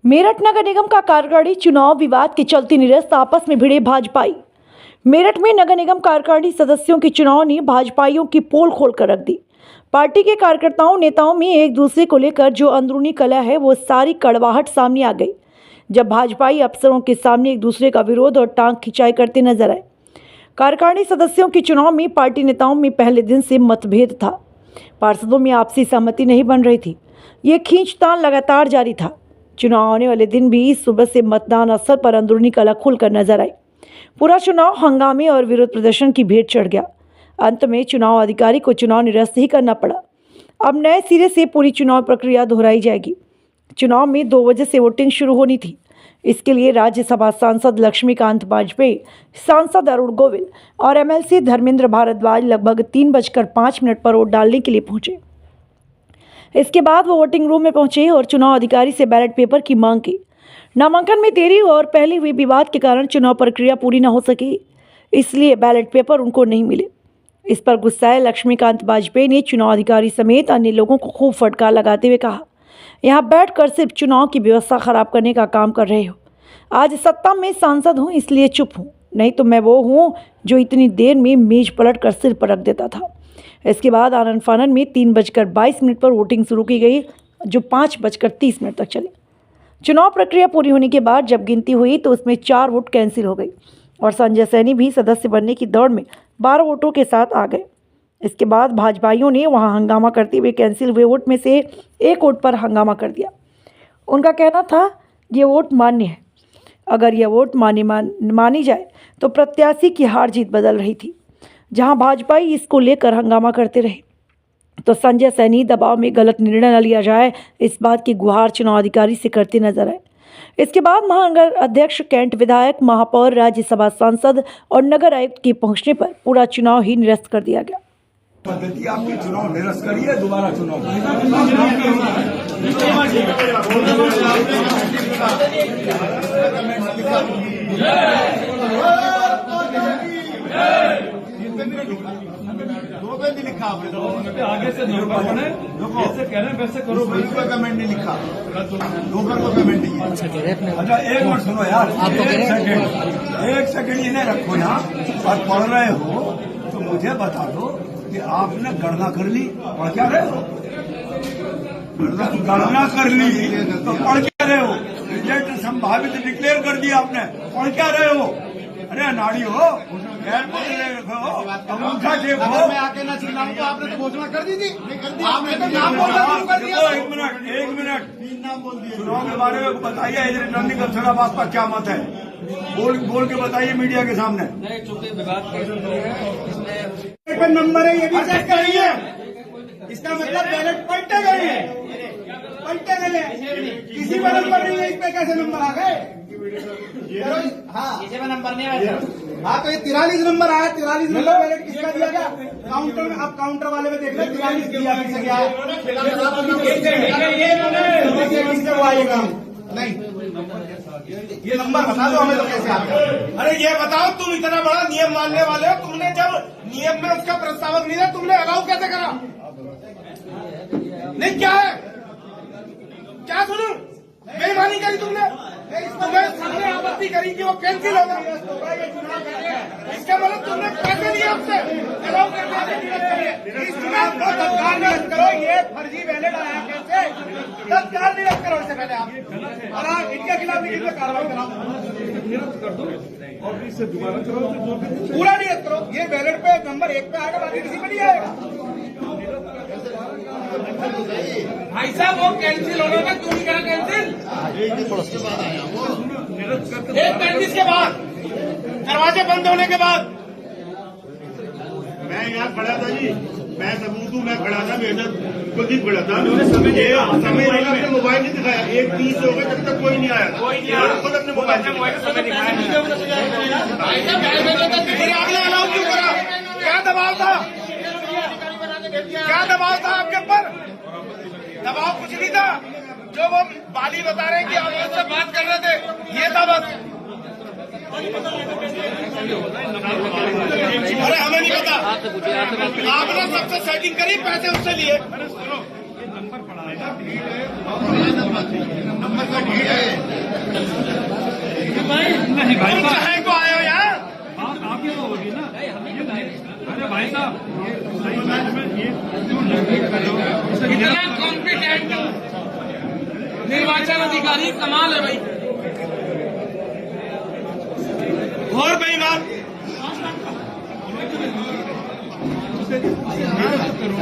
मेरठ नगर निगम का कार्यकारिणी चुनाव विवाद के चलते निरस्त, आपस में भिड़े भाजपाई। मेरठ में नगर निगम कार्यकारिणी सदस्यों के चुनाव ने भाजपाइयों की पोल खोल कर रख दी। पार्टी के कार्यकर्ताओं नेताओं में एक दूसरे को लेकर जो अंदरूनी कलह है वो सारी कड़वाहट सामने आ गई, जब भाजपाई अफसरों के सामने एक दूसरे का विरोध और टांग खिंचाई करते नजर आए। कार्यकारिणी सदस्यों के चुनाव में पार्टी नेताओं में पहले दिन से मतभेद था। पार्षदों में आपसी सहमति नहीं बन रही थी। ये खींचतान लगातार जारी था। चुनाव आने वाले दिन भी सुबह से मतदान स्थल पर अंदरूनी कलह खुलकर नजर आई। पूरा चुनाव हंगामे और विरोध प्रदर्शन की भेंट चढ़ गया। अंत में चुनाव अधिकारी को चुनाव निरस्त ही करना पड़ा। अब नए सिरे से पूरी चुनाव प्रक्रिया दोहराई जाएगी। चुनाव में 2 बजे से वोटिंग शुरू होनी थी। इसके लिए राज्यसभा सांसद लक्ष्मीकांत वाजपेयी, सांसद अरुण गोविल और एमएलसी धर्मेंद्र भारद्वाज लगभग 3:05 पर वोट डालने के लिए पहुंचे। इसके बाद वो वोटिंग रूम में पहुंचे और चुनाव अधिकारी से बैलेट पेपर की मांग की। नामांकन में देरी और पहले हुए विवाद के कारण चुनाव प्रक्रिया पूरी न हो सकी, इसलिए बैलेट पेपर उनको नहीं मिले। इस पर गुस्साए लक्ष्मीकांत वाजपेयी ने चुनाव अधिकारी समेत अन्य लोगों को खूब फटकार लगाते हुए कहा, यहाँ बैठकर सिर्फ चुनाव की व्यवस्था खराब करने का काम कर रहे हो। आज सत्ता में सांसद हूँ इसलिए चुप हूँ, नहीं तो मैं वो हूँ जो इतनी देर में मेज पलट कर सिर पर रख देता था। इसके बाद आनन फानन में 3:22 पर वोटिंग शुरू की गई, जो 5:30 तक चली। चुनाव प्रक्रिया पूरी होने के बाद जब गिनती हुई तो उसमें 4 वोट कैंसिल हो गई और संजय सैनी भी सदस्य बनने की दौड़ में 12 वोटों के साथ आ गए। इसके बाद भाजपाइयों ने वहां हंगामा करते हुए कैंसिल हुए वोट में से 1 वोट पर हंगामा कर दिया। उनका कहना था ये वोट मान्य है। अगर यह वोट मानी जाए तो प्रत्याशी की हार जीत बदल रही थी। जहां भाजपाई इसको लेकर हंगामा करते रहे तो संजय सैनी दबाव में गलत निर्णय न लिया जाए, इस बात की गुहार चुनाव अधिकारी से करते नजर आए। इसके बाद महानगर अध्यक्ष, कैंट विधायक, महापौर, राज्यसभा सांसद और नगर आयुक्त के पहुंचने पर पूरा चुनाव ही निरस्त कर दिया गया। पद्धति आपकी चुनाव निरस्त करिए, दोबारा चुनाव आगे से जैसे कह रहे हैं वैसे करो। कमेंट नहीं लिखा, लोकल को कमेंट नहीं है। अच्छा एक मिनट सुनो यार, एक सेकंड इन्हें रखो यहाँ और पढ़ रहे हो तो मुझे बता दो कि आपने गणना कर ली, पढ़ क्या रहे हो? गणना कर ली तो पढ़ क्या रहे हो? रिजल्ट संभावित डिक्लेयर कर दिया आपने, पढ़ क्या रहे हो? अरे नाड़ी हो, अंगूठा टेप हो। मैं आके ना चिल्लाऊं तो आपने तो घोषणा कर दी थी। आपने तो नाम बोलना शुरू कर दिया। एक मिनट नाम बोल दिया। चुनाव के बारे में बताइए, रिटर्निंग अफसर आप आपका क्या मत है? बोल के बताइए मीडिया के सामने। नंबर है ये भी चेक करिए। इसका मतलब बैलेट पलटे गए हैं, पलटे गए हैं। किसी में नंबर नहीं है, इस पे कैसे नंबर आ गए? हाँ किसी में नंबर नहीं है। हाँ तो ये 43 नंबर आया, 43 नंबर बैलेट किसका दिया गया? काउंटर में। आप काउंटर वाले में देख लो 43 दिया किससे गया? किससे हुआ ये काम? नहीं ये नंबर बता दो हमें तो कैसे आता है? अरे ये बताओ, तुम इतना बड़ा नियम मानने वाले हो, तुमने जब नियम में उसका प्रस्तावक नहीं था, तुमने अलाउ कैसे करा? नहीं क्या है, क्या सुनूं? बेईमानी करी तुमने, तुम्हें सबने आपत्ति करी कि वो कैंसिल होगा। इसका मतलब तुमने पैसे लिए उससे अलाउ करने। इस चुनाव को तत्काल निरस्त करो। ये फर्जी बैलेट आया कैसे? तत्काल निरस्त करो इससे पहले आप, और इनके खिलाफ लिखित में कार्रवाई कराओ, निरस्त कर दो और इससे दोबारा करो, पूरा निरस्त करो। ये बैलेट पे नंबर 1 पे आएगा, बाकी किसी पे नहीं आएगा। भाई साहब वो कैंसिल होने का क्यों नहीं करा? कैंसिल 1:35 के बाद, दरवाजे बंद होने के बाद। मैं यहाँ खड़ा था जी, मैं सबूत हूँ, मैं खड़ा था, मेरे कुलदीप खड़ा था। समय अपने मोबाइल नहीं दिखाया, 1:30 हो गया, जब तक कोई नहीं आया। खुद अपने मोबाइल समय दिखाया। आपने अलाउ क्यों करा? क्या दबाव था? क्या दबाव था आपके ऊपर? दबाव कुछ नहीं था। जो वो बाली बता रहे हैं कि आप उससे बात कर रहे थे, ये था बस। अरे हमें नहीं पता, आपने सबसे सेटिंग करी, पैसे उससे लिए। नंबर पड़ा है ना। नहीं भाई तुम साहब, चाहे को आए हो यहाँ आप ही तो होगी ना। अरे भाई साहब, सही मैच में ये क्यों निर्णय कर रहे हो? इतना कॉम्पिटेंट निर्वाचन अधिकारी कमाल है भाई। और बेईमान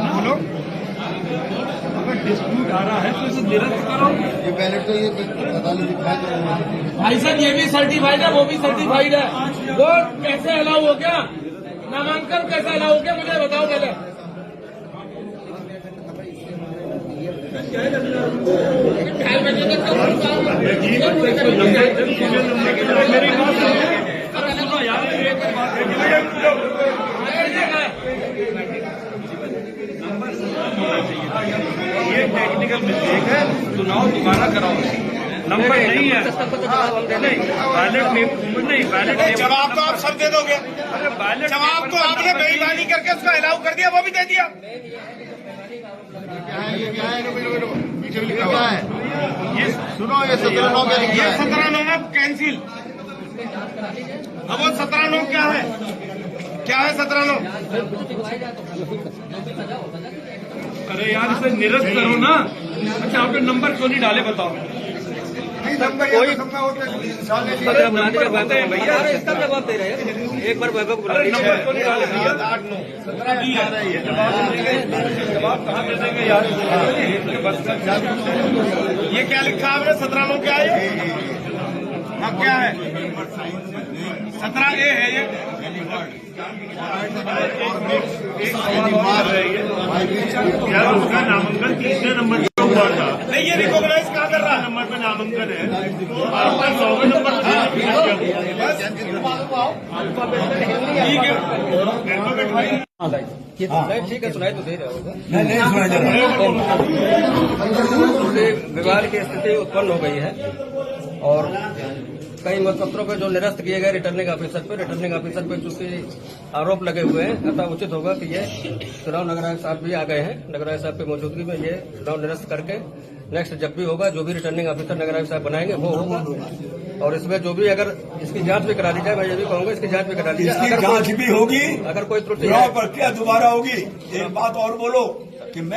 बोलो। अगर डिस्प्यूट आ रहा है तो इसे निरस्त करो। ये बैलेट तो ये बता लो दिखाई दो। भाई साहब ये भी सर्टिफाइड है, वो भी सर्टिफाइड है। वो कैसे अलाउ हो गया? नामांकन कैसे अलाउ हो गया मुझे बताओ पहले। ढाई बजे तक मेरी बात सुनो यार, एक ये टेक्निकल मिस्टेक है, चुनाव दोबारा कराओ। नंबर नहीं है, नहीं बैलेट नहीं, बैलेट जवाब तो आप सब दे दोगे। अरे बैलेट जवाब तो आपने बेईमानी करके उसका अलाउ कर दिया, वो भी दे दिया। पीछे भी लिखा हुआ है। ये सुनो, ये 17/9 का लिखा ये है। 17/9 कैंसिल। अब वो 17/9 क्या है? क्या है 17/9? अरे यार इसे निरस्त करो ना। अच्छा आपने नंबर क्यों नहीं डाले बताओ? कोई अरे नंबर बताते हैं भैया, इसका जवाब दे रहे हैं। एक बार वैभव बुला लीजिए। नंबर क्यों नहीं डाले भैया? 8-9 जवाब कहाँ दे देंगे यार? ये क्या लिखा आपने? 17/9 क्या है? हाँ क्या है? 17A है ये। यार उसका नामांकन तीसरे नंबर पे हुआ था। नहीं ये रिकॉग्नाइज कहाँ कर रहा है? नंबर पे नामांकन है, तो आपका 100वें नंबर पे ठीक है। ठीक है, सुनाई तो दे रहा होगा। नहीं सुना जा रहा। विवाद की स्थिति उत्पन्न हो गई है और कई मतपत्रों पे जो निरस्त किए गए रिटर्निंग ऑफिसर पे चूंकि आरोप लगे हुए हैं, अतः उचित होगा कि ये चुनाव नगर आयुक्त साहब भी आ गए हैं। नगर आयुक्त साहब की मौजूदगी में ये चुनाव निरस्त करके नेक्स्ट जब भी होगा, जो भी रिटर्निंग ऑफिसर नगर आयुक्त साहब बनाएंगे वो होगा। और इसमें जो भी अगर इसकी जांच भी करा दी जाए, मैं ये भी कहूंगा इसकी जांच भी करा दी जाए। इसकी जांच भी होगी, अगर कोई त्रुटि चुनाव प्रक्रिया दोबारा होगी। एक बात और बोलो कि मैं